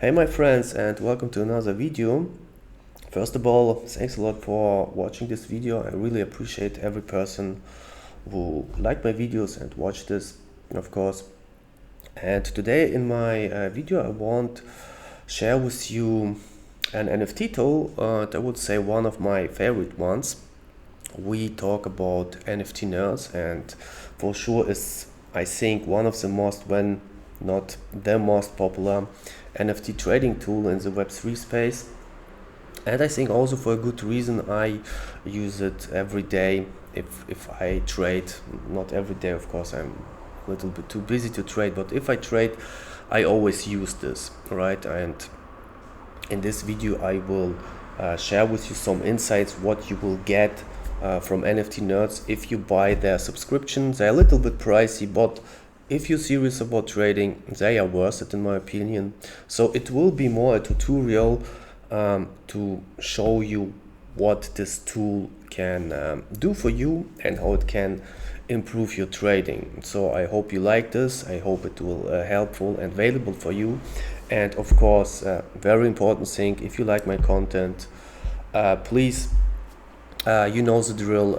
Hey my friends, and welcome to another video. First of all, thanks a lot for watching this video. I really appreciate every person who liked my videos and watched this, of course. And today in my video I want to share with you an NFT tool, I would say one of my favorite ones. We talk about NFT nerds, and for sure is, I think, one of the most, when not the most popular NFT trading tool in the Web3 space. And I think also for a good reason. I use it every day if I trade. Not every day, of course, I'm a little bit too busy to trade, but if I trade, I always use this, right? And in this video I will share with you some insights what you will get from NFT Nerds if you buy their subscriptions. They're a little bit pricey, but if you're serious about trading, they are worth it in my opinion. So it will be more a tutorial to show you what this tool can do for you and how it can improve your trading. So I hope you like this. I hope it will helpful and valuable for you. And of course, very important thing, if you like my content, please, you know the drill,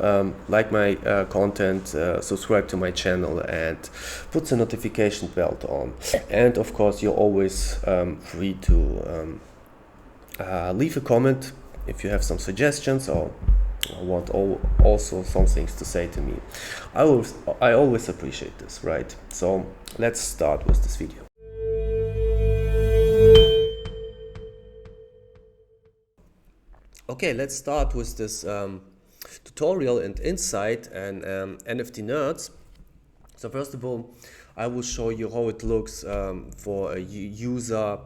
like my content, subscribe to my channel and put the notification bell on. And of course, you're always free to leave a comment if you have some suggestions or want also some things to say to me. I always appreciate this, right? So let's start with this video. Okay, let's start with this tutorial and insight and NFT nerds. So first of all, I will show you how it looks for a user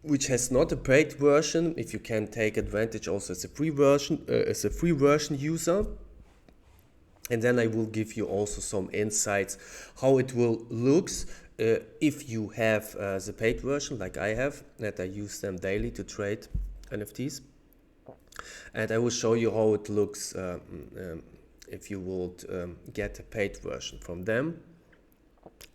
which has not a paid version. If you can take advantage also as a free version user. And then I will give you also some insights how it will looks if you have the paid version like I have, that I use them daily to trade NFTs. And I will show you how it looks if you would get a paid version from them,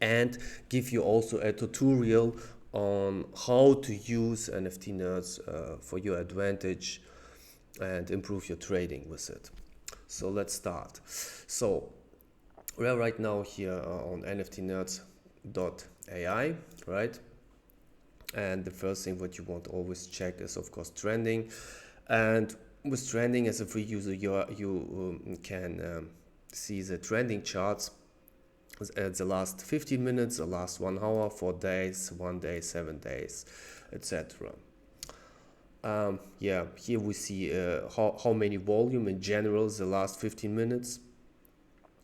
and give you also a tutorial on how to use NFT Nerds for your advantage and improve your trading with it. So let's start. So we are right now here on NFTNerds.ai, right? And the first thing what you want to always check is, of course, trending. And with trending, as a free user, you can see the trending charts at the last 15 minutes, the last 1 hour, 4 days, 1 day, 7 days, etc. Yeah, here we see how many volume in general the last 15 minutes.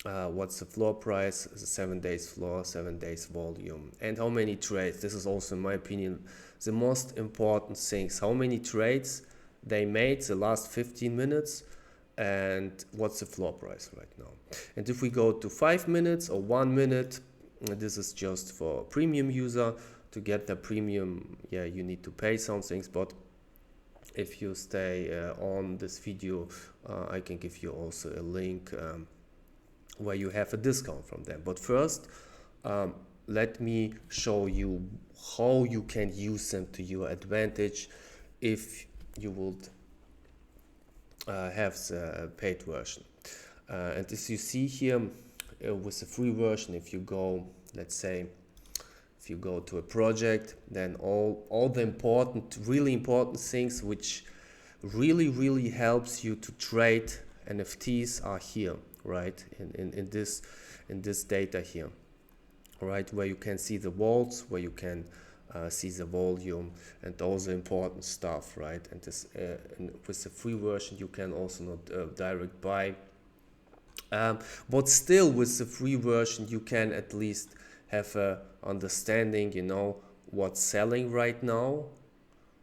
What's the floor price, the 7 days floor, 7 days volume, and how many trades. This is also, in my opinion, the most important things. How many trades they made the last 15 minutes and what's the floor price right now. And if we go to 5 minutes or 1 minute, this is just for premium user. To get the premium, yeah, you need to pay some things, but if you stay on this video, I can give you also a link where you have a discount from them. But first, let me show you how you can use them to your advantage if you would have the paid version. And as you see here with the free version, if you go, let's say, if you go to a project, then all the important, really important things which really helps you to trade NFTs are here, right? In this data here, right, where you can see the vaults, where you can see the volume and all the important stuff, right? And this with the free version you can also not direct buy, but still with the free version you can at least have a understanding, you know, what's selling right now,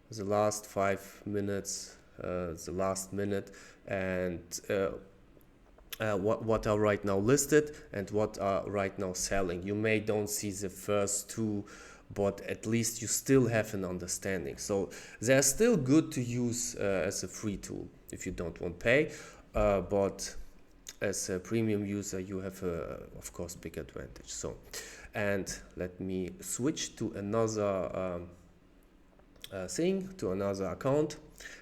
the last 5 minutes, the last minute, and what are right now listed and what are right now selling. You may don't see the first two, but at least you still have an understanding. So they're still good to use as a free tool if you don't want to pay, but as a premium user you have of course big advantage. So, and let me switch to another thing to another account,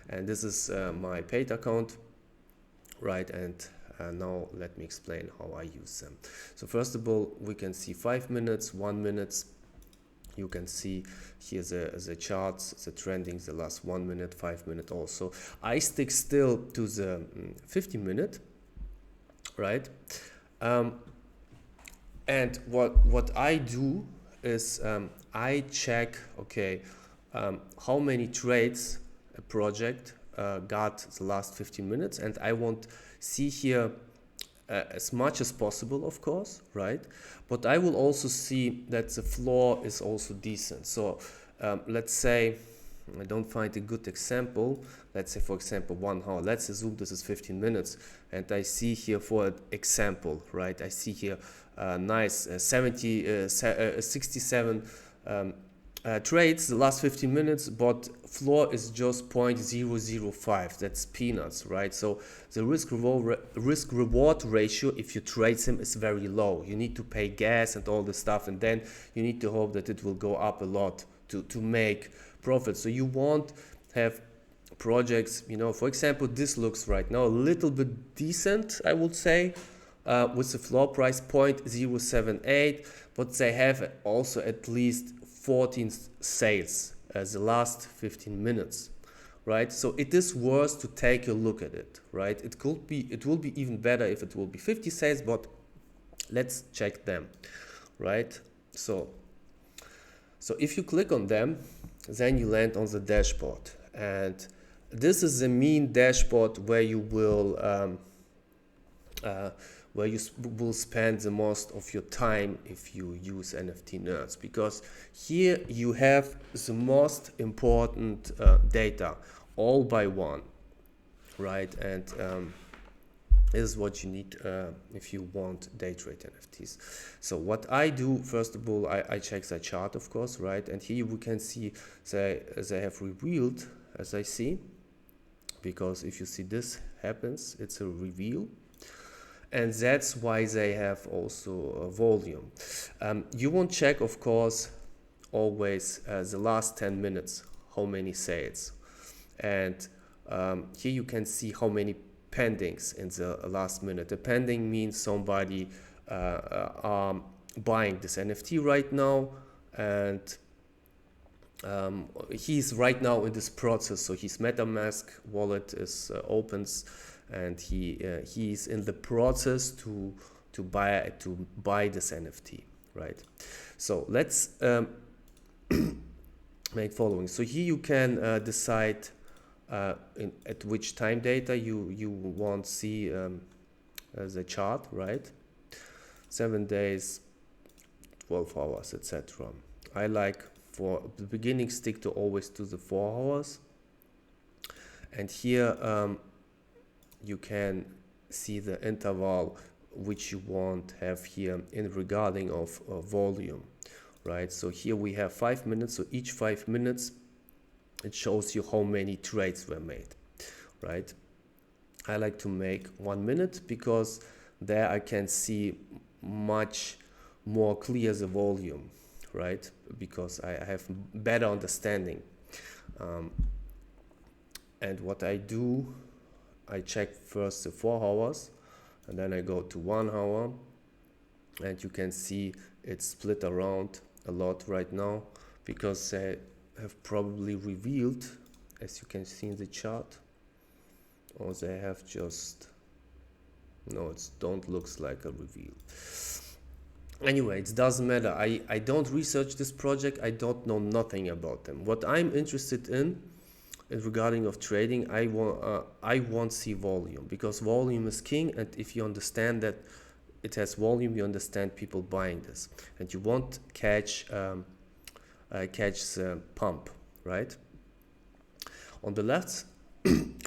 and this is my paid account, right? And now let me explain how I use them. So first of all, we can see 5 minutes, 1 minute. You can see here the charts, the trending, the last 1 minute, 5 minute also. I stick still to the 50 minute, right? And what I do is I check, okay, how many trades a project got the last 15 minutes, and I want see here as much as possible, of course, right? But I will also see that the floor is also decent. So let's say I don't find a good example. Let's say, for example, 1 hour. Let's assume this is 15 minutes, and I see here for example, right? I see here nice 67 trades the last 15 minutes, but floor is just 0.005. That's peanuts, right? So the risk reward ratio, if you trade them, is very low. You need to pay gas and all this stuff, and then you need to hope that it will go up a lot to make profit. So you won't have projects, you know, for example, this looks right now a little bit decent, I would say, with the floor price 0.078, but they have also at least 14 sales as the last 15 minutes, right? So it is worth to take a look at it, right? It will be even better if it will be 50 sales, but let's check them, right? So if you click on them, then you land on the dashboard, and this is the mean dashboard where you will spend the most of your time if you use NFT Nerds, because here you have the most important data all by one, right? And this is what you need if you want day trade NFTs. So what I do, first of all, I check the chart, of course, right? And here we can see they have revealed, as I see, because if you see this happens, it's a reveal. And that's why they have also a volume. You won't check, of course, always the last 10 minutes, how many sales. And here you can see how many pendings in the last minute. A pending means somebody are buying this NFT right now, and he's right now in this process. So his MetaMask wallet is opens, and he's in the process to buy this NFT, right? So let's make following. So here you can decide at which time data you want to see the chart, right? 7 days, 12 hours, etc. I like for the beginning stick to always to the 4 hours, and here you can see the interval which you want have here in regarding of volume, right? So here we have 5 minutes, so each 5 minutes it shows you how many trades were made, right? I like to make 1 minute because there I can see much more clear the volume, right? Because I have better understanding. And what I do, I check first the 4 hours, and then I go to 1 hour, and you can see it's split around a lot right now because they have probably revealed, as you can see in the chart, or they have just, no, it don't looks like a reveal. Anyway, it doesn't matter. I don't research this project. I don't know nothing about them. What I'm interested in regarding of trading, I want see volume, because volume is king, and if you understand that it has volume, you understand people buying this, and you won't catch the pump, right? On the left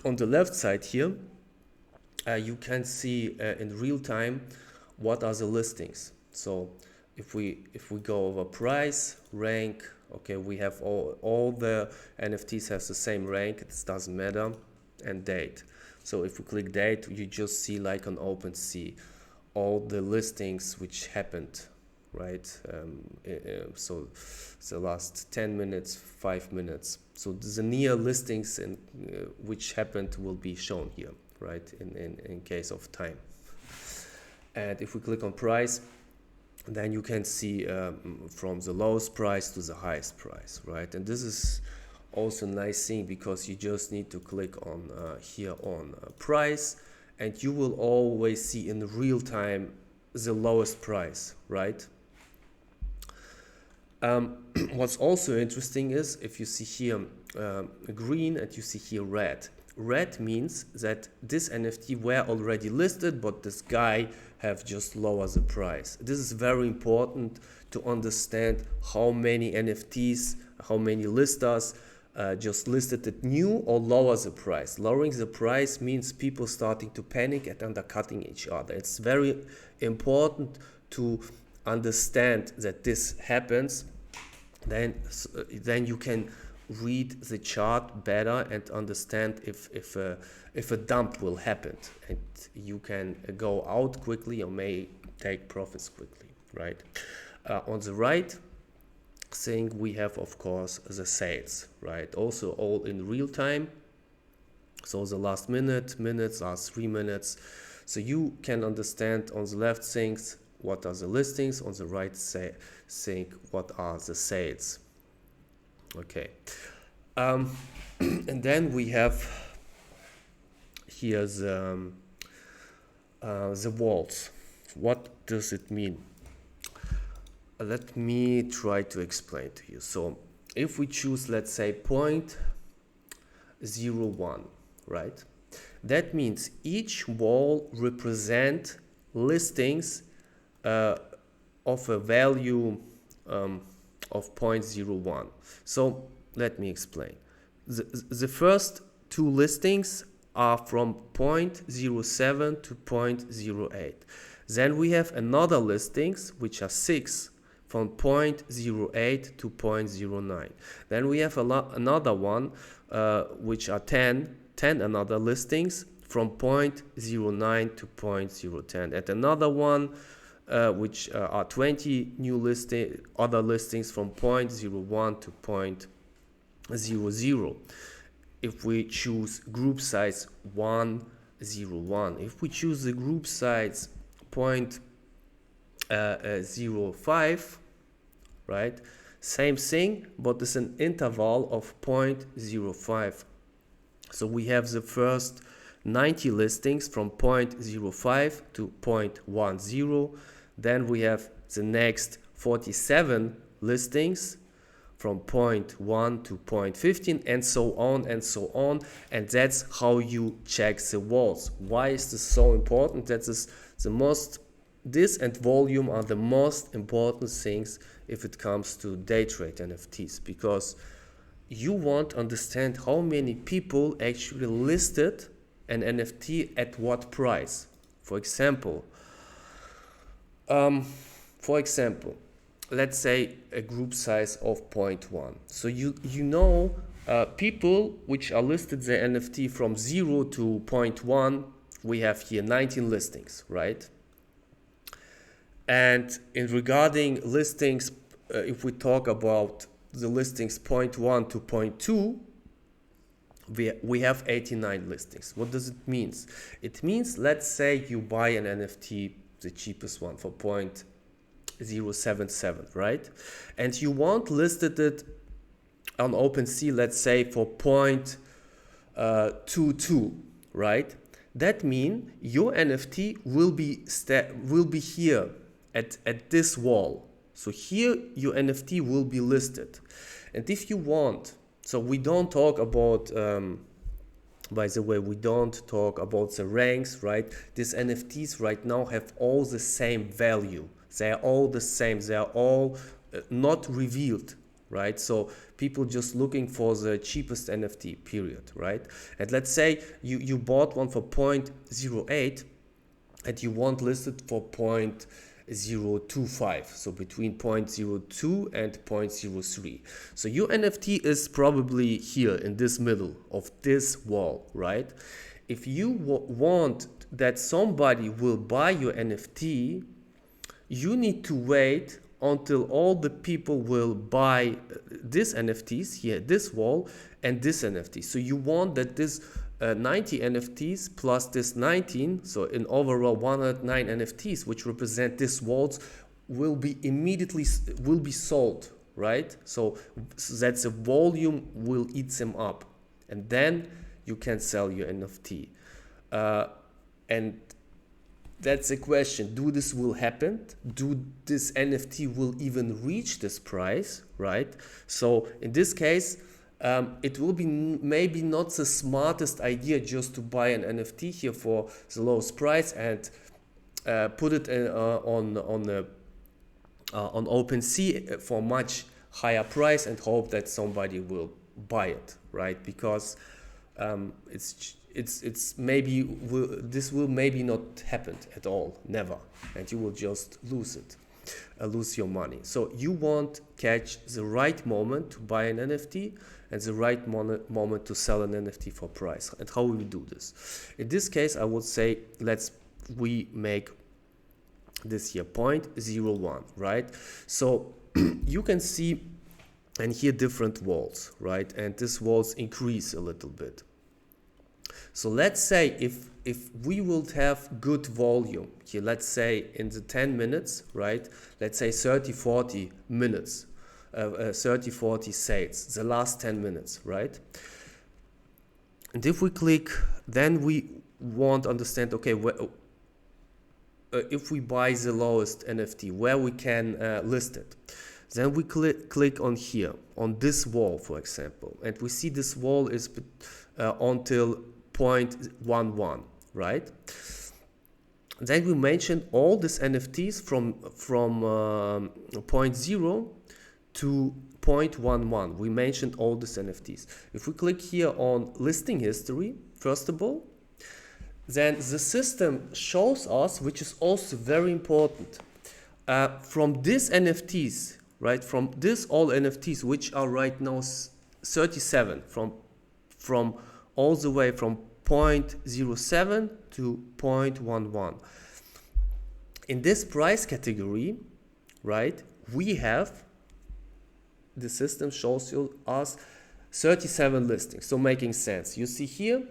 on the left side here, you can see in real time what are the listings. So if we go over price, rank, okay, we have all the NFTs have the same rank, it doesn't matter, and date. So if we click date, you just see like on OpenSea all the listings which happened, right? So the last 10 minutes, 5 minutes. So the near listings which happened will be shown here, right? In case of time. And if we click on price, then you can see from the lowest price to the highest price, right? And this is also a nice thing, because you just need to click on here on price, and you will always see in real time the lowest price, right? What's also interesting is if you see here green and you see here red. Red means that this NFT were already listed, but this guy have just lowered the price. This is very important to understand how many NFTs, how many listers just listed it new or lower the price. Lowering the price means people starting to panic and undercutting each other. It's very important to understand that this happens. Then you can read the chart better and understand if a dump will happen, and you can go out quickly or may take profits quickly, right? On the right thing we have, of course, the sales, right? Also all in real time. So the last minutes, last 3 minutes. So you can understand on the left things what are the listings, on the right think what are the sales. Okay. And then we have here the walls. What does it mean? Let me try to explain to you. So if we choose, let's say 0.01, right? That means each wall represent listings of a value of 0.01. So let me explain. The first two listings are from 0.07 to 0.08. Then we have another listings which are 6 from 0.08 to 0.09. Then we have another one which are 10 another listings from 0.09 to 0.010, and another one which are 20 new other listings from 0.01 to 0.00. If we choose group size 101, if we choose the group size 0.05, right? Same thing, but it's an interval of 0.05. So we have the first 90 listings from 0.05 to 0.10. Then we have the next 47 listings from 0.1 to 0.15, and so on and so on. And that's how you check the walls. Why is this so important? That is the most, this and volume are the most important things if it comes to day trade NFTs, because you want to understand how many people actually listed an NFT at what price. For example, let's say a group size of 0.1. So you know people which are listed the NFT from 0 to 0.1, we have here 19 listings, right? And in regarding listings, if we talk about the listings 0.1 to 0.2, we have 89 listings. What does it mean? It means, let's say you buy an NFT, the cheapest one, for 0.077, right? And you want listed it on OpenSea, let's say for 0.22, right? That means your NFT will be here at this wall. So here your NFT will be listed. And if you want, so we don't talk about, by the way, we don't talk about the ranks, right? These NFTs right now have all the same value. They are all the same. They are all not revealed, right? So people just looking for the cheapest NFT, period, right? And let's say you bought one for 0.08 and you want listed for 0.025, so between 0.02 and 0.03. So your NFT is probably here in this middle of this wall, right? If you want that somebody will buy your NFT, you need to wait until all the people will buy this NFTs here, this wall, and this NFT. So you want that this 90 NFTs plus this 19, so in overall 109 NFTs, which represent this walls, will be immediately sold, right? So that the volume will eat them up, and then you can sell your NFT. And that's the question. Do this will happen? Do this NFT will even reach this price, right? So in this case, it will be maybe not the smartest idea just to buy an NFT here for the lowest price and put it on OpenSea for much higher price and hope that somebody will buy it, right? Because it's maybe this will maybe not happen at all, never, and you will just lose it, lose your money. So you want catch the right moment to buy an NFT and the right moment to sell an NFT for price. And how we do this? In this case, I would say we make this here 0.01, right? So you can see and here different walls, right? And this walls increase a little bit. So let's say if we will have good volume here, let's say in the 10 minutes, right? Let's say 30-40 minutes, 30-40 sales, the last 10 minutes, right? And if we click, then we want to understand, okay, if we buy the lowest NFT, where we can list it. Then we click on here, on this wall, for example, and we see this wall is until 0.11, right? Then we mentioned all these NFTs from 0.0 to 0.11. We mentioned all these NFTs. If we click here on listing history, first of all, then the system shows us, which is also very important, from these NFTs, right? From this all NFTs, which are right now 37, from all the way from 0.07 to 0.11. In this price category, right, we have, the system shows us 37 listings, so making sense. You see here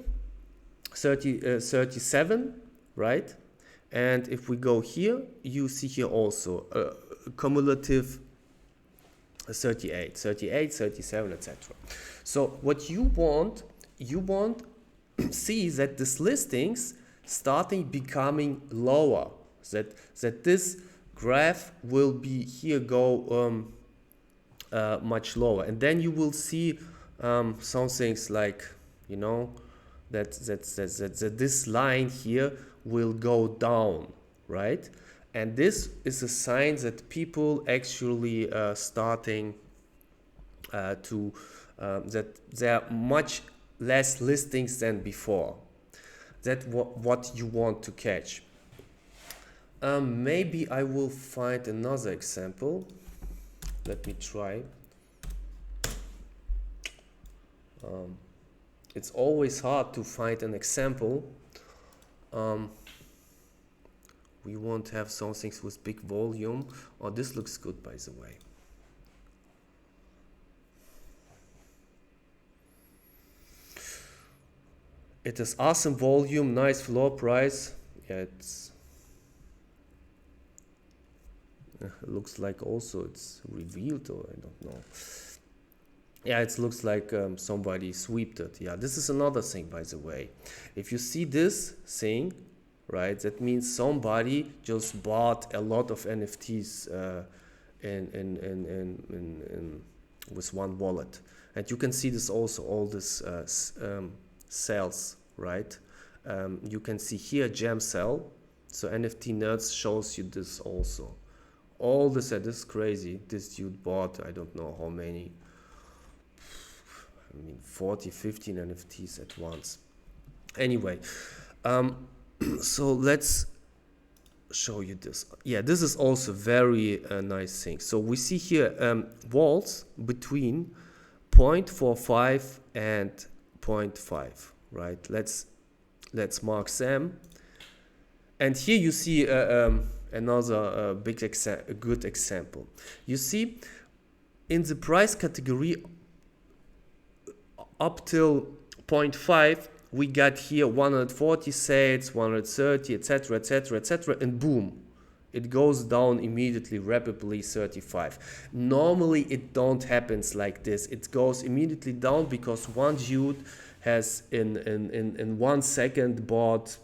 37, right? And if we go here, you see here also cumulative 38, 37, etc. So what you want see that these listings starting becoming lower, that this graph will be here go much lower, and then you will see some things like, you know, that this line here will go down, right? And this is a sign that people actually starting to that there are much less listings than before. That's what you want to catch. Maybe I will find another example. Let me try. It's always hard to find an example. We won't have some things with big volume. Oh, this looks good, by the way. It is awesome volume, nice floor price. Yeah, it looks like also it's revealed, or I don't know. Yeah, it looks like somebody swept it. Yeah, this is another thing, by the way. If you see this thing, right, that means somebody just bought a lot of NFTs with one wallet. And you can see this also, all this sales, right? You can see here gem sell. So NFT-Nerds shows you this also. All this, this is crazy. This dude bought, I don't know how many, 40, 15 NFTs at once. Anyway, so let's show you this. Yeah, this is also very nice thing. So we see here walls between 0.45 and 0.5, right? Let's mark them. And here you see another good example. You see, in the price category up till 0.5, we got here 140 sales, 130, etc., etc., etc., and boom, it goes down immediately, rapidly, 35. Normally it don't happens like this. It goes immediately down because one dude has in 1 second bought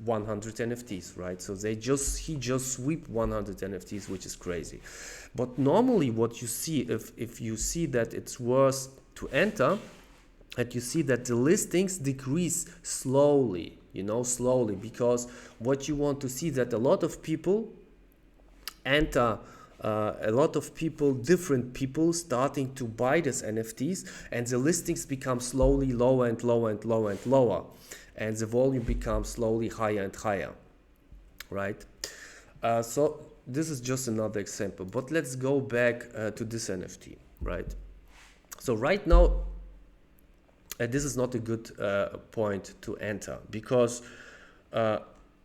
100 NFTs, right? So he just sweep 100 NFTs, which is crazy. But normally what you see, if you see that it's worth to enter, and you see that the listings decrease slowly, slowly, because what you want to see that a lot of people enter, different people starting to buy these NFTs, and the listings become slowly lower and lower and lower and lower, and the volume becomes slowly higher and higher, right? So this is just another example, but let's go back to this NFT, right? So right now, this is not a good point to enter, because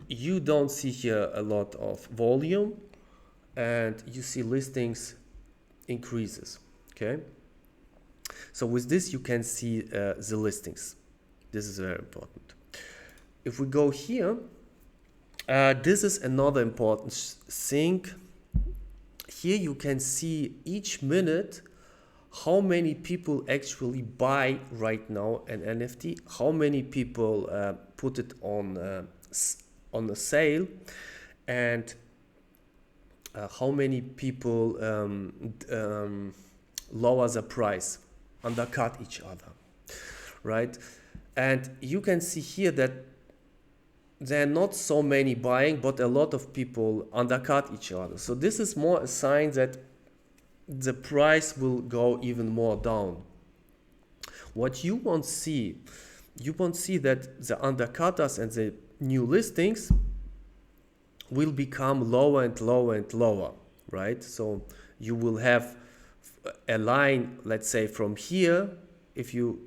you don't see here a lot of volume, and you see listings increases. Okay, so with this you can see the listings. This is very important. If we go here, this is another important thing. Here you can see each minute how many people actually buy right now an NFT, how many people put it on a sale, and how many people lower the price, undercut each other, right? And you can see here that there are not so many buying, but a lot of people undercut each other. So this is more a sign that the price will go even more down. What you won't see that the undercutters and the new listings will become lower and lower and lower, right? So you will have a line, let's say from here, if you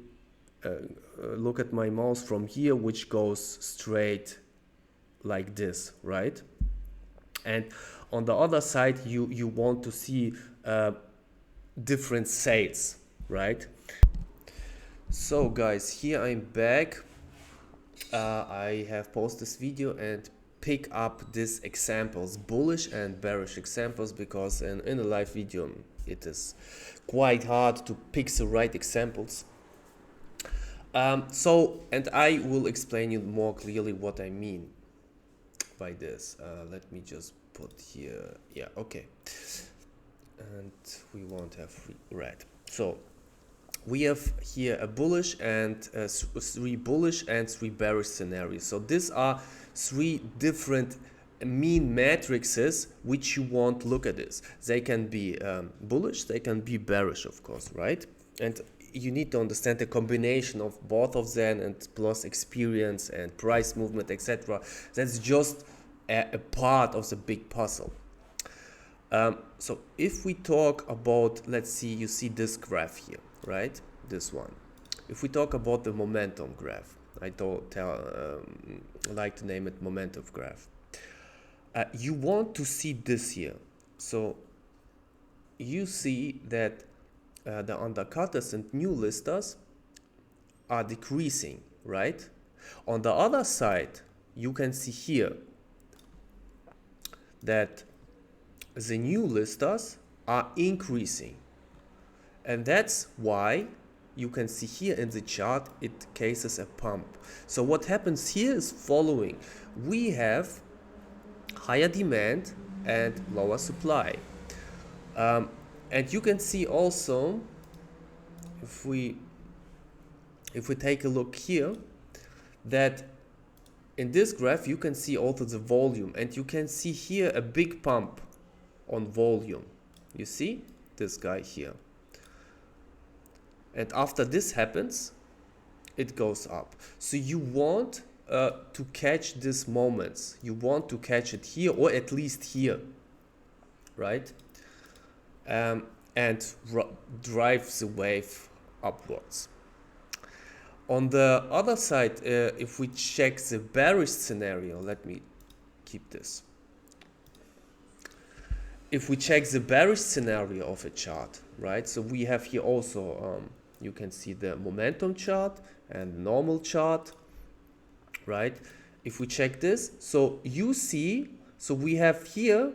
look at my mouse from here, which goes straight like this, right? And on the other side, you want to see different sales, right? So guys, here I'm back. I have posted this video and pick up these examples, bullish and bearish examples, because in a live video it is quite hard to pick the right examples. And I will explain you more clearly what I mean by this. Let me just put here, yeah, okay. And we won't have red. So we have here a bullish and 3 bullish and 3 bearish scenarios. So these are 3 different mean matrices which you want to look at this. They can be bullish, they can be bearish, of course, right? And you need to understand the combination of both of them, and plus experience and price movement, etc. That's just a part of the big puzzle. So if we talk about, let's see, you see this graph here, right? This one. If we talk about the momentum graph, I like to name it momentum graph. You want to see this here. So you see that the undercutters and new listers are decreasing, right? On the other side, you can see here that the new listers are increasing, and that's why you can see here in the chart it cases a pump. So what happens here is following: we have higher demand and lower supply, and you can see also, if we take a look here, that in this graph you can see also the volume, and you can see here a big pump on volume. You see this guy here, and after this happens, it goes up. So you want to catch these moments. You want to catch it here, or at least here, right? And drive the wave upwards. On the other side, if we check the bearish scenario, let me keep this. if we check the bearish scenario of a chart, right? So we have here also, you can see the momentum chart and the normal chart, right? If we check this, so you see, so we have here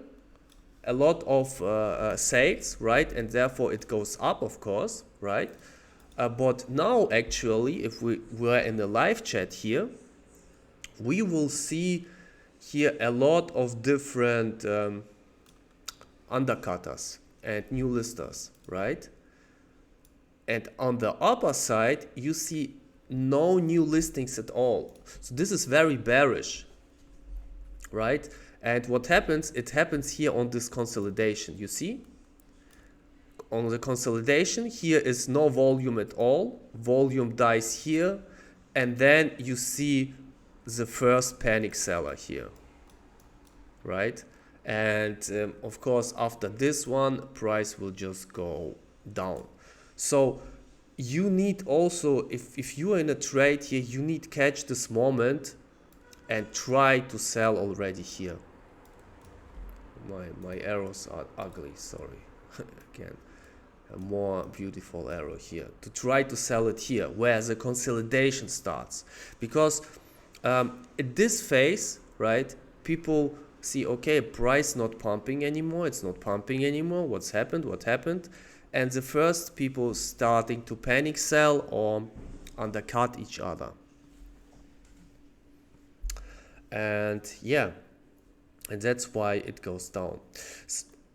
a lot of sales, right? And therefore it goes up, of course, right? But now actually, if we were in the live chat here, we will see here a lot of different undercutters and new listers, right? And on the upper side, you see no new listings at all. So this is very bearish, right? And what happens, it happens here on this consolidation, you see? On the consolidation, here is no volume at all. Volume dies here. And then you see the first panic seller here, right? And of course, after this one, price will just go down. So you need also, if you are in a trade here, you need to catch this moment and try to sell already here. My arrows are ugly, sorry. Again, a more beautiful arrow here. To try to sell it here, where the consolidation starts. Because at this phase, right, people see, okay, price not pumping anymore, it's not pumping anymore, what's happened, what happened? And the first people starting to panic sell or undercut each other. And yeah, and that's why it goes down.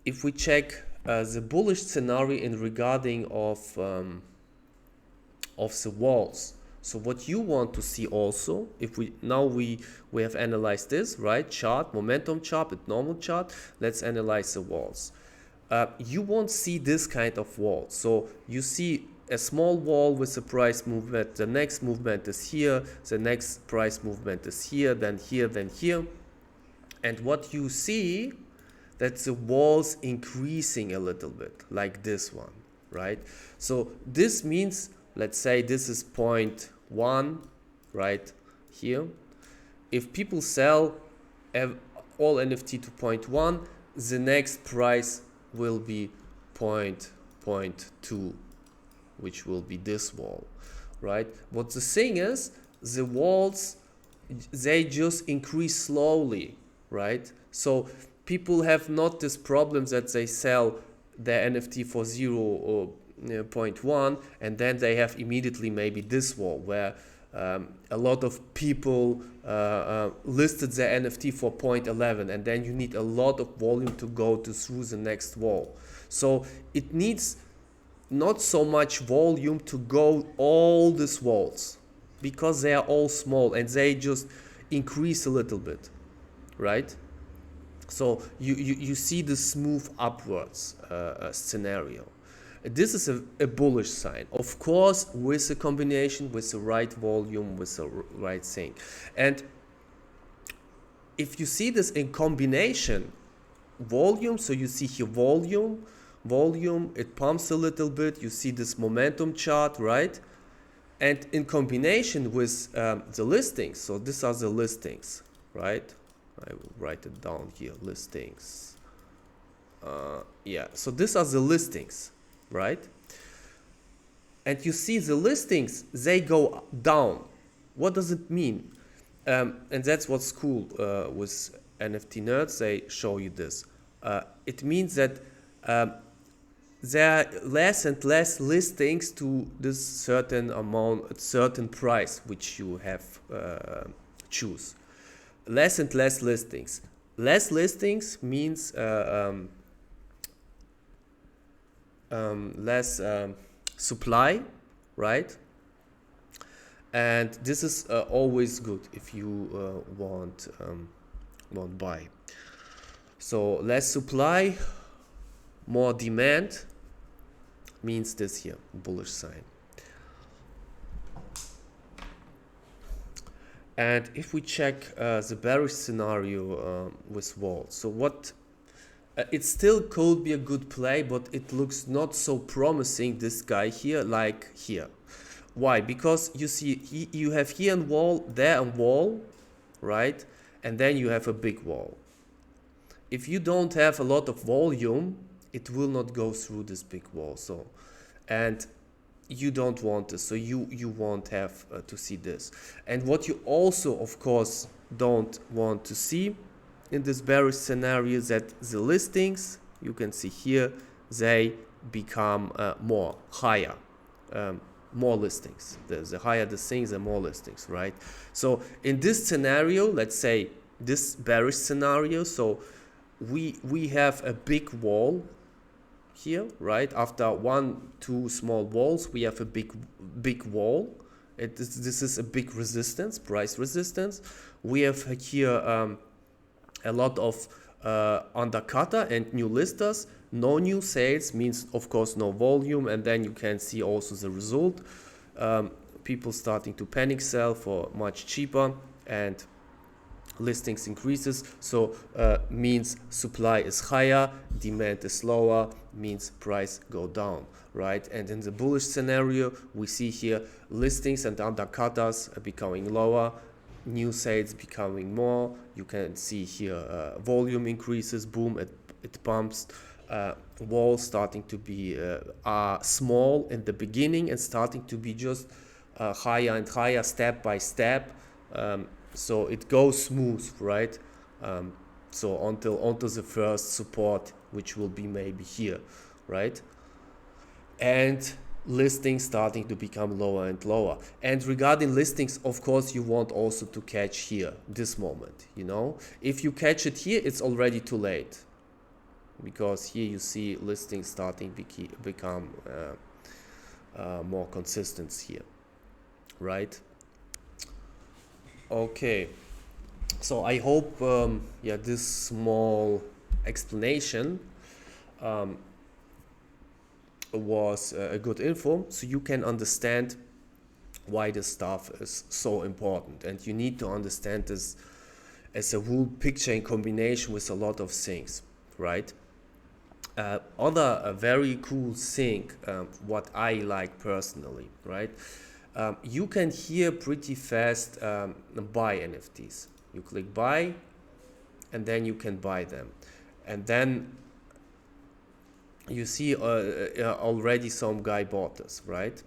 If we check the bullish scenario in regarding of the walls, so what you want to see also, if we have analyzed this, right, chart, momentum chart, with normal chart, let's analyze the walls. You won't see this kind of wall. So you see a small wall with a price movement, the next movement is here, the next price movement is here, then here, then here. And what you see, that the walls increasing a little bit, like this one, right? So this means, let's say this is 0.1, right here. If people sell all NFT to 0.1, the next price will be 0.2, which will be this wall, right? But the thing is, the walls, they just increase slowly, right? So people have not this problem that they sell their NFT for 0.1 and then they have immediately maybe this wall where a lot of people listed their NFT for 0.11 and then you need a lot of volume to go through the next wall. So it needs not so much volume to go all these walls because they are all small and they just increase a little bit, right? So you see the smooth upwards scenario. This is a bullish sign, of course, with a combination, with the right volume, with the right thing. And if you see this in combination, volume, so you see here volume, it pumps a little bit, you see this momentum chart, right? And in combination with the listings, so these are the listings, right? I will write it down here, listings. Yeah, so these are the listings, right? And you see the listings, they go down. What does it mean? And that's what's cool with NFT nerds, they show you this. It means that there are less and less listings to this certain amount, certain price which you have choose. Less and less listings. Less listings means less supply, right? And this is always good if you want buy. So less supply, more demand means this here, bullish sign. And if we check the bearish scenario with walls, so what it still could be a good play, but it looks not so promising, this guy here, like here. Why? Because you see, you have here a wall, there a wall, right? And then you have a big wall. if you don't have a lot of volume, it will not go through this big wall. So, and you don't want this, so you won't have to see this. And what you also, of course, don't want to see in this bearish scenario is that the listings, you can see here, they become higher. More listings. The higher the things, the more listings, right? So in this scenario, let's say this bearish scenario, so we have a big wall here, right? After 2 small walls, we have a big wall. This is a big resistance, price resistance. We have here a lot of undercutter and new listers. No new sales means, of course, no volume, and then you can see also the result. People starting to panic sell for much cheaper, and listings increases, so means supply is higher, demand is lower, means price go down, right? And in the bullish scenario, we see here listings and undercutters are becoming lower, new sales becoming more. You can see here volume increases, boom, it pumps. Walls starting to be small in the beginning and starting to be just higher and higher step by step. So it goes smooth, right? So until the first support, which will be maybe here, right? And listings starting to become lower and lower. And regarding listings, of course, you want also to catch here, this moment, you know? If you catch it here, it's already too late, because here you see listings starting become more consistent here, right? Okay, so I hope yeah, this small explanation was a good info, so you can understand why this stuff is so important. And you need to understand this as a whole picture in combination with a lot of things, right? Other very cool thing, what I like personally, right? You can here pretty fast buy NFTs. You click buy, and then you can buy them. And then you see already some guy bought this, right?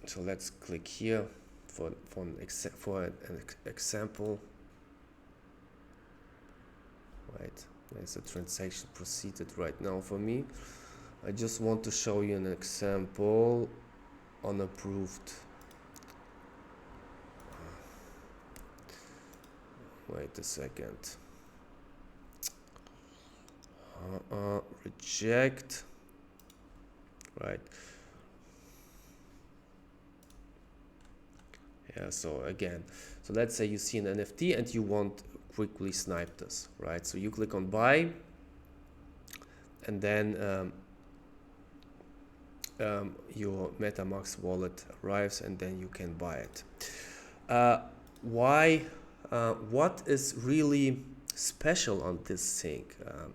So let's click here for an example, right? There's a transaction proceeded right now for me. I just want to show you an example. Unapproved. Wait a second. Reject. Right. Yeah, so again, so let's say you see an NFT and you want quickly snipe this, right? So you click on buy, and then your MetaMask wallet arrives, and then you can buy it. What is really special on this thing?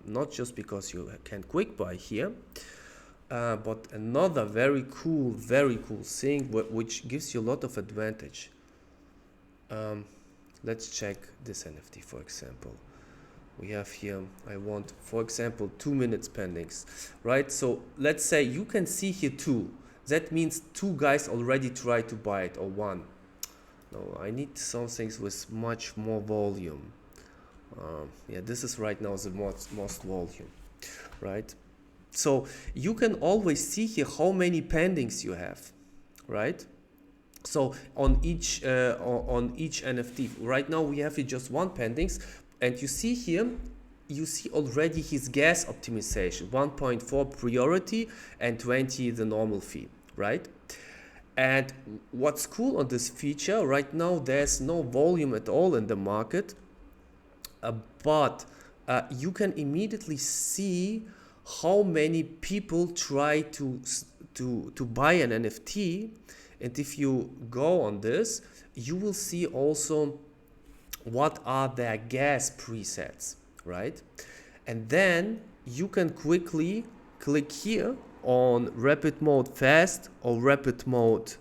Not just because you can quick buy here, but another very cool thing which gives you a lot of advantage. Let's check this NFT, for example. We have here, I want, for example, 2 minutes pendings, right? So let's say you can see here 2. That means 2 guys already tried to buy it, or 1. No, I need some things with much more volume. Yeah, this is right now the most volume, right? So you can always see here how many pendings you have, right? So on each NFT, right now we have here just 1 pendings. And you see here, you see already his gas optimization, 1.4 priority and 20 the normal fee, right? And what's cool on this feature, right now there's no volume at all in the market, but you can immediately see how many people try to buy an NFT. And if you go on this, you will see also what are their gas presets, right? And then you can quickly click here on rapid mode fast or rapid mode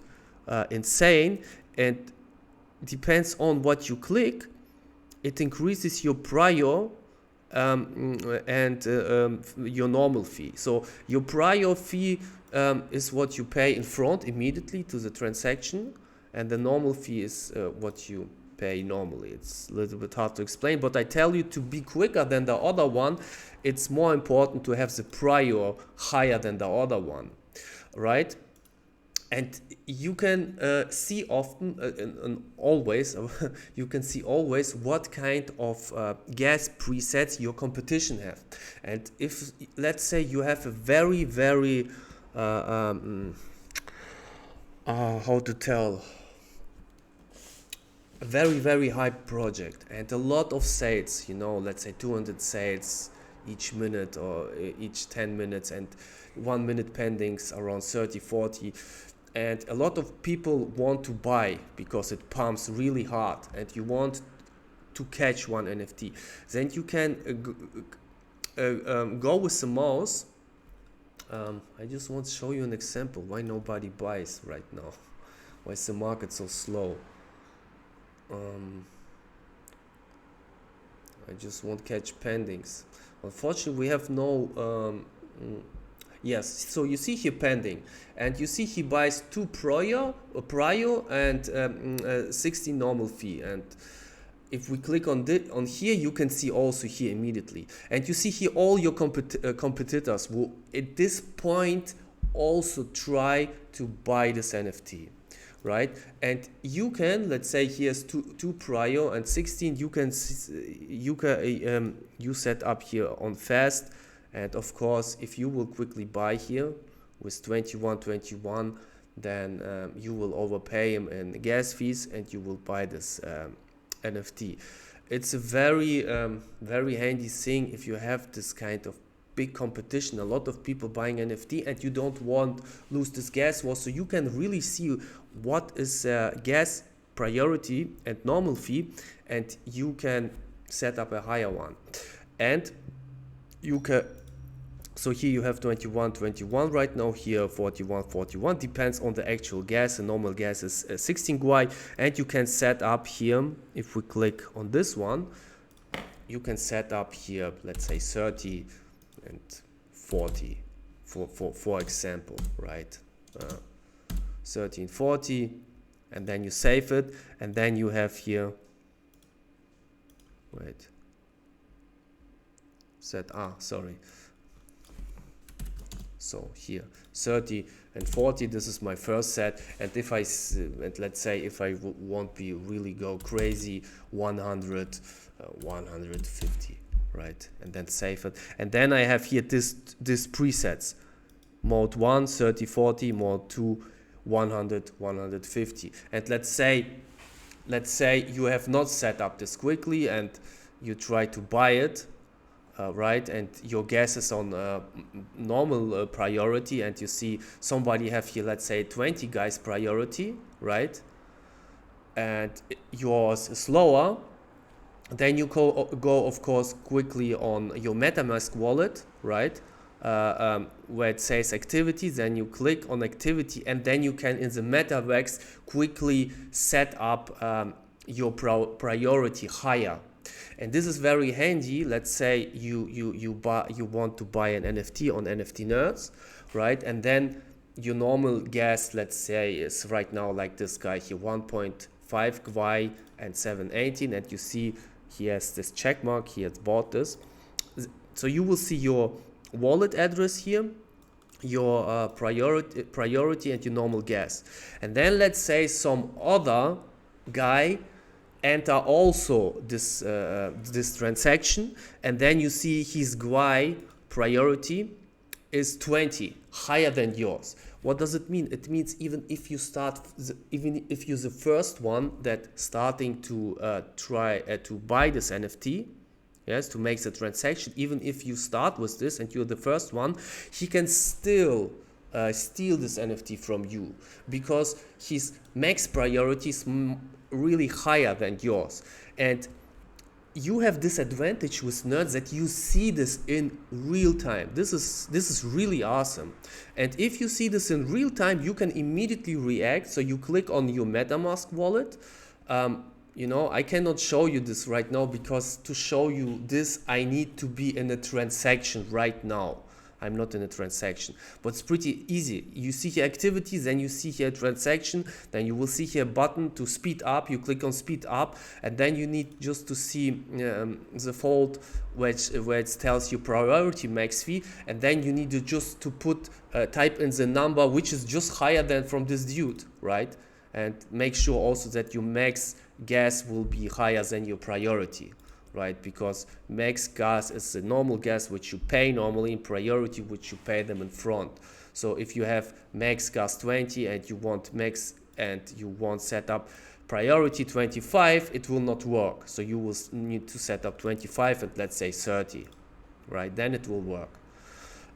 insane, and depends on what you click, it increases your prior and your normal fee. So your prior fee is what you pay in front immediately to the transaction, and the normal fee is what you pay normally. It's a little bit hard to explain, but I tell you, to be quicker than the other one, it's more important to have the prior higher than the other one, right? And you can see often and always you can see always what kind of gas presets your competition have. And if, let's say, you have a very how to tell, a very high project and a lot of sales, you know, let's say 200 sales each minute or each 10 minutes, and 1 minute pendings around 30-40, and a lot of people want to buy because it pumps really hard and you want to catch one NFT, then you can go with the mouse. I just want to show you an example why nobody buys right now, why is the market so slow. I just won't catch pendings. Unfortunately, we have no yes, so you see here pending, and you see he buys 2 prior and 16 normal fee. And if we click on here, you can see also here immediately, and you see here all your competitors will at this point also try to buy this NFT, right? And you can, let's say here's 2 prior and 16, you can you set up here on fast. And of course, if you will quickly buy here with 21, then you will overpay him in gas fees and you will buy this NFT. It's a very handy thing if you have this kind of big competition, a lot of people buying NFT, and you don't want lose this gas war. So you can really see what is gas priority and normal fee, and you can set up a higher one. And you can, so here you have 21 right now, here 41 depends on the actual gas. The normal gas is 16 guai, and you can set up here, if we click on this one, you can set up here, let's say 30 and 40 for example, right? 30 and 40, and then you save it, and then you have here, wait, sorry. So here 30 and 40, this is my first set, and if I and let's say if I won't be really go crazy, 100 150, right? And then save it, and then I have here this presets: mode 1 30 40, mode 2 100 150. And let's say you have not set up this quickly and you try to buy it, right, and your gas is on normal priority, and you see somebody have here, let's say 20 guys priority, right, and yours is lower, then you go of course quickly on your MetaMask wallet, right, where it says activity, then you click on activity, and then you can in the MetaMask quickly set up your priority higher. And this is very handy. Let's say you want to buy an NFT on NFTNerds, right? And then your normal gas, let's say, is right now like this guy here, 1.5 guai and 718, and you see he has this check mark, he has bought this. So you will see your wallet address here, your priority and your normal gas. And then let's say some other guy enter also this transaction, and then you see his guai priority is 20, higher than yours. What does it mean? It means even if you even if you're the first one that starting to try to buy this NFT, yes, to make the transaction, even if you start with this and you're the first one, he can still steal this NFT from you, because his max priority is really higher than yours. And you have this advantage with nerds that you see this in real time. This is really awesome. And if you see this in real time, you can immediately react. So you click on your MetaMask wallet, you know, I cannot show you this right now, because to show you this I need to be in a transaction right now. I'm not in a transaction, but it's pretty easy. You see here activities, then you see here transaction, then you will see here button to speed up. You click on speed up, and then you need just to see the fold where it tells you priority max fee, and then you need to just to put type in the number which is just higher than from this dude, right? And make sure also that your max gas will be higher than your priority, right? Because max gas is the normal gas which you pay normally, in priority which you pay them in front. So if you have max gas 20 and you want max and you want set up priority 25, it will not work. So you will need to set up 25 and let's say 30, right? Then it will work.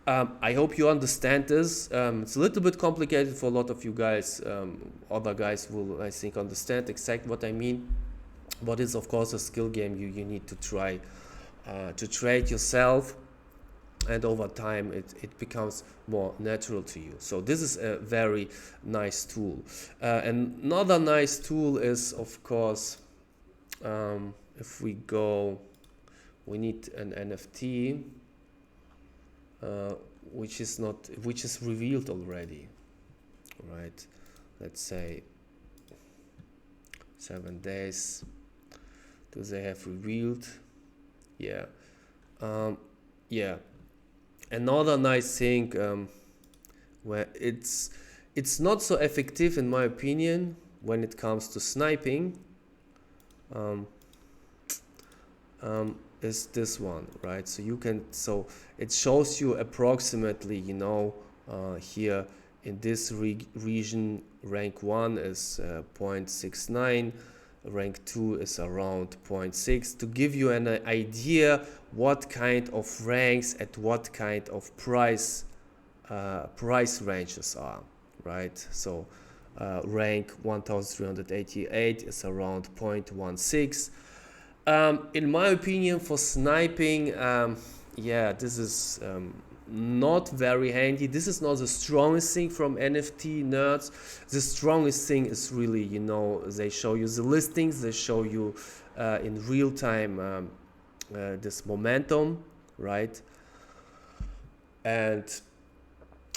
I hope you understand this. It's a little bit complicated for a lot of you guys. Other guys will, I think, understand exactly what I mean. But it's of course a skill game. You need to try to trade yourself, and over time it becomes more natural to you. So this is a very nice tool. Another nice tool is, of course, if we go, we need an NFT which is revealed already, right? Let's say 7 days. Do they have revealed? Yeah. Yeah. Another nice thing where it's not so effective in my opinion when it comes to sniping is this one, right? So you can, so it shows you approximately, you know, here in this region rank 1 is 0.69, rank 2 is around 0.6, to give you an idea what kind of ranks at what kind of price ranges are, right? So rank 1388 is around 0.16. In my opinion, for sniping, yeah, this is not very handy. This is not the strongest thing from NFT nerds. The strongest thing is really, you know, they show you the listings, they show you in real time this momentum, right? And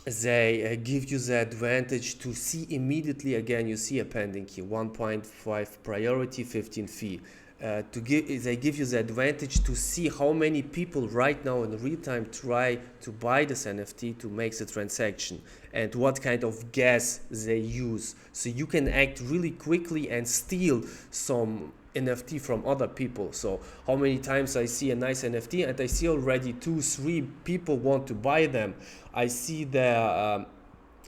they give you the advantage to see immediately. Again, you see a pending key, 1.5 priority, 15 fee. They give you the advantage to see how many people right now in real time try to buy this NFT to make the transaction, and what kind of gas they use. So you can act really quickly and steal some NFT from other people. So how many times I see a nice NFT and I see already 2-3 people want to buy them. I see their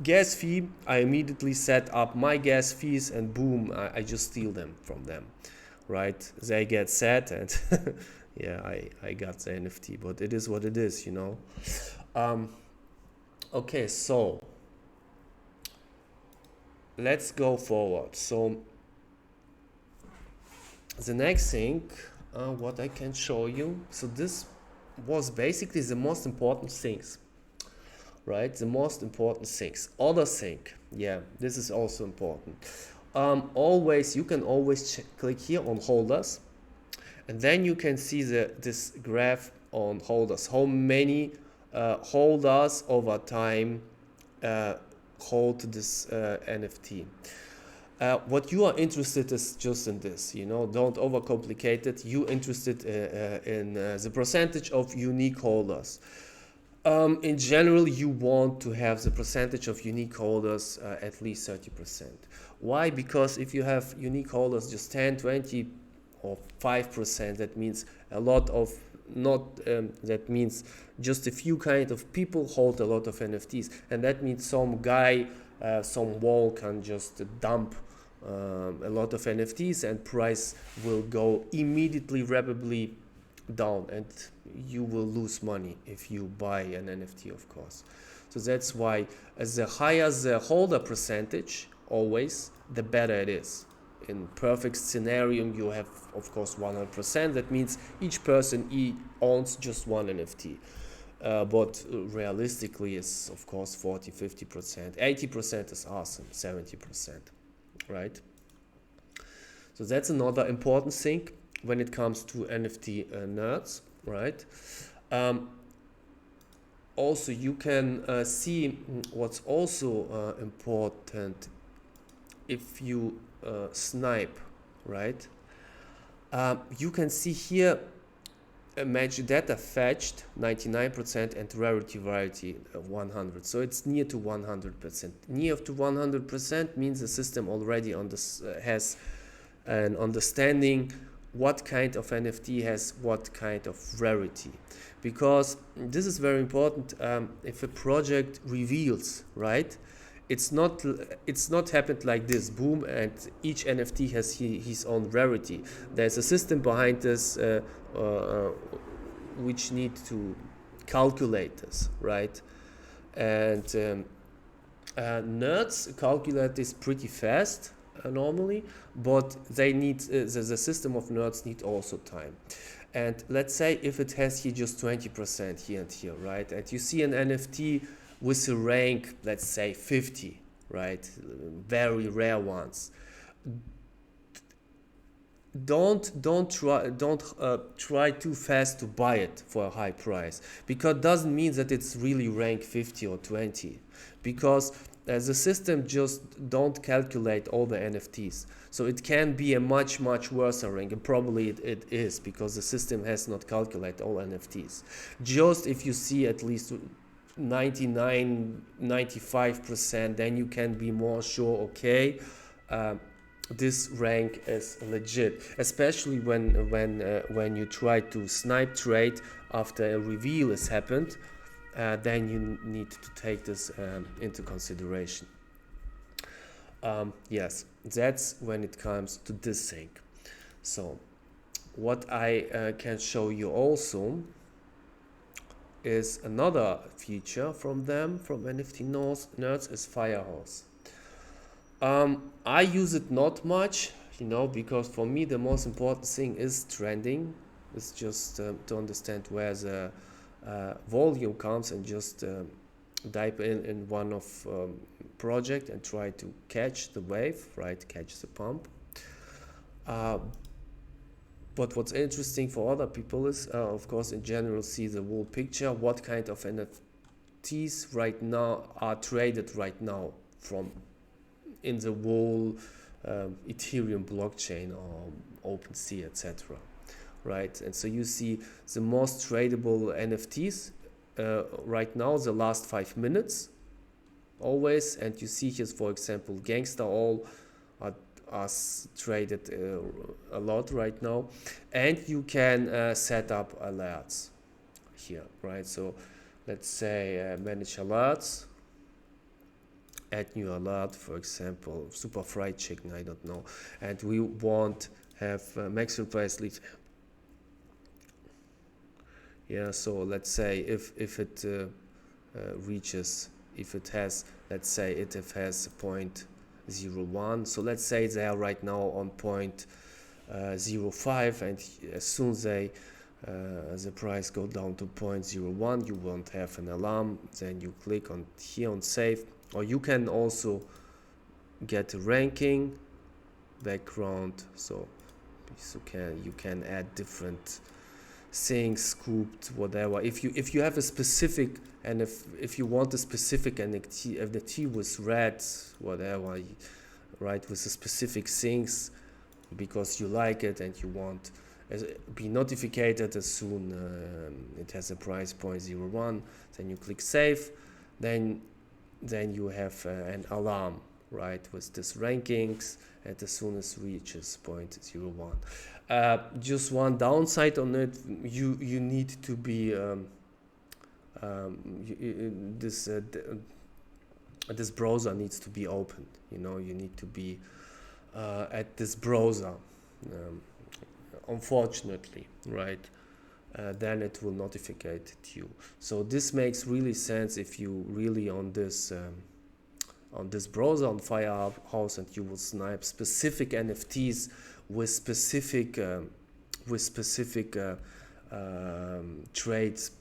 gas fee, I immediately set up my gas fees, and boom, I just steal them from them. Right, they get sad, and yeah, I got the NFT, but it is what it is, you know. Okay, so let's go forward. So the next thing, what I can show you, so this was basically the most important things, right? The most important things. Other thing, yeah, this is also important. Always, you can always click here on holders, and then you can see this graph on holders, how many holders over time hold this NFT. What you are interested is just in this, you know, don't overcomplicate it. You interested in the percentage of unique holders. In general, you want to have the percentage of unique holders at least 30%. Why? Because if you have unique holders just 10, 20 or 5%, that means a lot of that means just a few kind of people hold a lot of NFTs, and that means some guy, some wall can just dump a lot of NFTs, and price will go immediately rapidly down, and you will lose money if you buy an NFT, of course. So that's why the higher the holder percentage, always, the better it is. In perfect scenario, you have, of course, 100%. That means each person owns just one NFT. But realistically, it's, of course, 40, 50%. 80% is awesome, 70%, right? So that's another important thing when it comes to NFT nerds, right? Also, you can see what's also important if you snipe, right? You can see here match data fetched 99% and rarity variety 100. So it's near to 100%. Near to 100% means the system already has an understanding what kind of NFT has what kind of rarity, because this is very important. If a project reveals, right, it's not happened like this, boom, and each NFT has his own rarity. There's a system behind this which need to calculate this, right? And nerds calculate this pretty fast normally, but they need the system of nerds need also time. And let's say if it has here just 20% here and here, right? And you see an NFT with a rank, let's say 50, right? Very rare ones. Don't try too fast to buy it for a high price, because it doesn't mean that it's really rank 50 or 20, because the system just don't calculate all the NFTs. So it can be a much worse rank, and probably it is, because the system has not calculated all NFTs. Just if you see at least 99-95%, then you can be more sure, okay, this rank is legit, especially when you try to snipe trade after a reveal has happened. Then you need to take this into consideration. Yes, that's when it comes to this thing. So what I can show you also is another feature from NFT Nerds is Firehose. I use it not much, because for me the most important thing is trending. It's just to understand where the volume comes, and just dive in one of project and try to catch the wave, right? Catch the pump. But what's interesting for other people is, of course, in general, see the whole picture. What kind of NFTs right now are traded right now from in the whole Ethereum blockchain or OpenSea, etc. Right? And so you see the most tradable NFTs right now, the last 5 minutes, always. And you see here, for example, Gangsta All are traded a lot right now. And you can set up alerts here, right? So let's say manage alerts. Add new alert, for example, super fried chicken, I don't know, and we want have maximum price lead. Yeah, so let's say if it reaches, if it has, let's say it has 0.01, so let's say they are right now on 0.05, and as soon as the price go down to 0.01, you won't have an alarm. Then you click on here on save, or you can also get a ranking background. So you can add different things, scooped, whatever. If you have a specific, and if you want a specific NFT with red, whatever, right, with the specific things, because you like it and you want be notified as soon it has a price 0.01, then you click save, then you have an alarm, right, with this rankings, and as soon as reaches 0.01. Just one downside on it, you need to be this browser needs to be opened. You need to be at this browser, unfortunately, right? Then it will notify you. So this makes really sense if you really on this browser on Firehose, and you will snipe specific NFTs with specific trades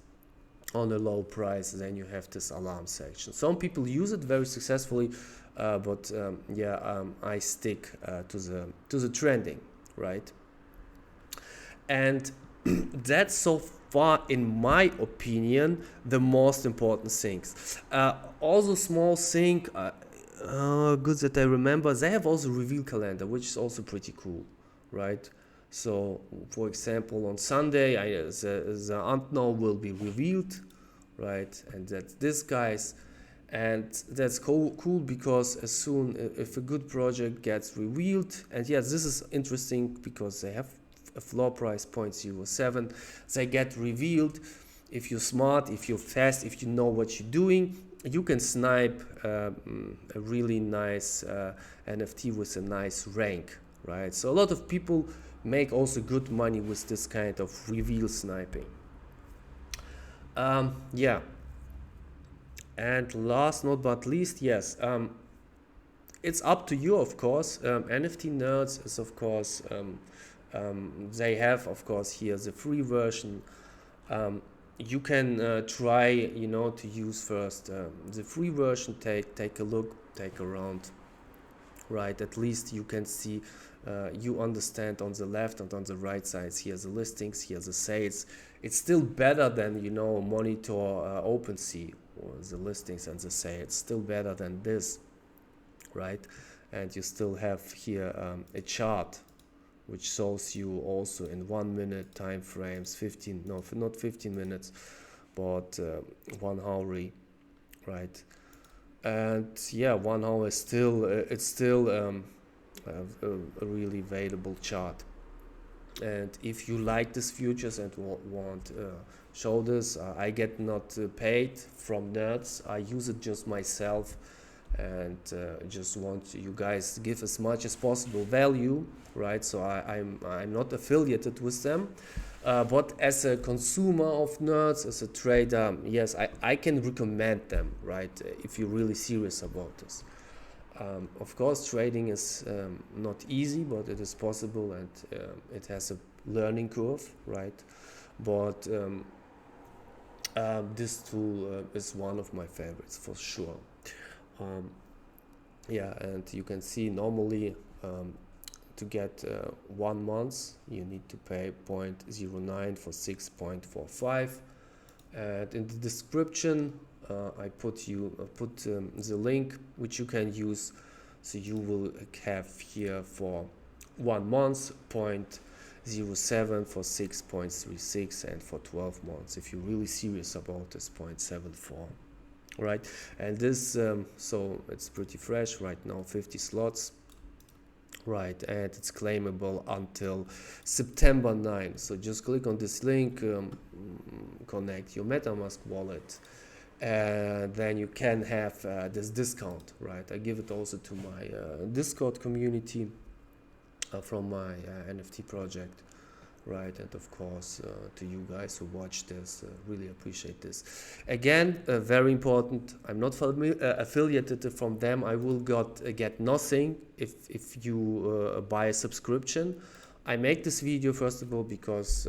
on a low price. Then you have this alarm section. Some people use it very successfully. but yeah, I stick to the trending, right? And that's so far, in my opinion, the most important things. Also, small thing, good that I remember, they have also reveal calendar, which is also pretty cool, right? So, for example, on Sunday, the unknown will be revealed, right? And that's this guy's, and that's cool because as soon if a good project gets revealed, and yes, this is interesting because they have a floor price 0.07, they get revealed. If you're smart, if you're fast, if you know what you're doing, you can snipe a really nice NFT with a nice rank, right? So a lot of people make also good money with this kind of reveal sniping. Yeah, and last not but least, yes, it's up to you, of course. NFT Nerds is, of course, they have, of course, here the free version. You can try, you know, to use first the free version. Take a look, take around, right? At least you can see, you understand on the left and on the right sides. Here's the listings, here's the sales. It's still better than, you know, monitor OpenSea, or the listings and the sales. Still better than this, right? And you still have here a chart which shows you also in 1 minute time frames, 15, no, not 15 minutes, but 1 hour, right? And yeah, 1 hour is still, it's still a really available chart. And if you like this futures and want show this, I get not paid from nerds. I use it just myself, and just want you guys to give as much as possible value, right? So I'm not affiliated with them, but as a consumer of nerds, as a trader, yes, I can recommend them, right? If you're really serious about this. Of course, trading is not easy, but it is possible, and it has a learning curve, right? But this tool is one of my favorites for sure. Yeah, and you can see normally to get 1 month you need to pay 0.09 for 6.45, and in the description I put the link which you can use. So you will have here for 1 month 0.07 for 6.36, and for 12 months if you're really serious about this 0.74, right? And this so it's pretty fresh right now, 50 slots, right? And it's claimable until September 9. So just click on this link, connect your MetaMask wallet, and then you can have this discount, right? I give it also to my Discord community from my NFT project, right? And of course to you guys who watch this, really appreciate this. Again, very important, I'm not affiliated from them. I will get nothing if you buy a subscription. I make this video first of all because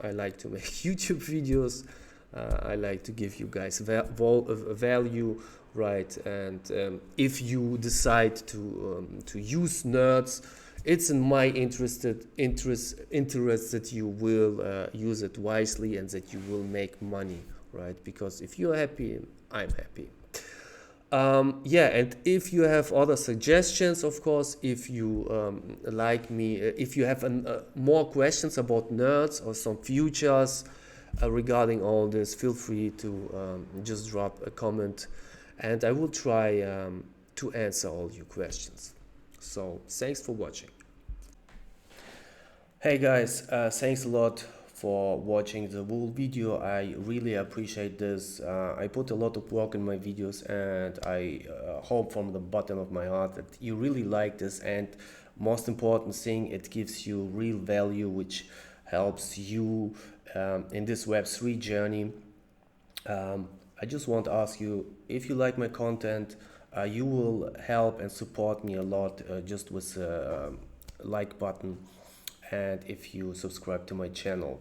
I like to make YouTube videos. I like to give you guys value, right? And if you decide to use nerds, it's in my interest that you will use it wisely and that you will make money, right? Because if you're happy, I'm happy. Yeah, and if you have other suggestions, of course, if you like me, if you have more questions about nerds or some futures regarding all this, feel free to just drop a comment, and I will try to answer all your questions. So thanks for watching. Hey guys, thanks a lot for watching the whole video. I really appreciate this. I put a lot of work in my videos, and I hope from the bottom of my heart that you really like this, and most important thing, it gives you real value which helps you in this Web3 journey. I just want to ask you, if you like my content, you will help and support me a lot just with a like button, and if you subscribe to my channel.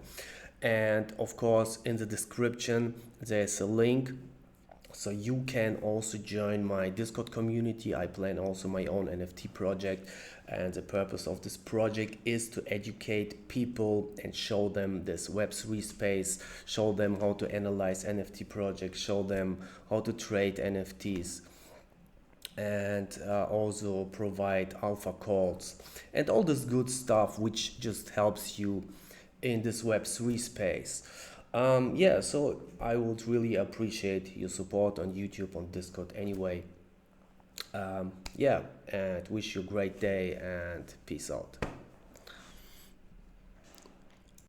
And of course, in the description there's a link So you can also join my Discord community. I plan also my own NFT project, and the purpose of this project is to educate people and show them this Web3 space, show them how to analyze NFT projects, show them how to trade NFTs, and also provide alpha calls and all this good stuff which just helps you in this Web3 space. Yeah, so I would really appreciate your support on YouTube, on Discord anyway. Yeah, and wish you a great day and peace out.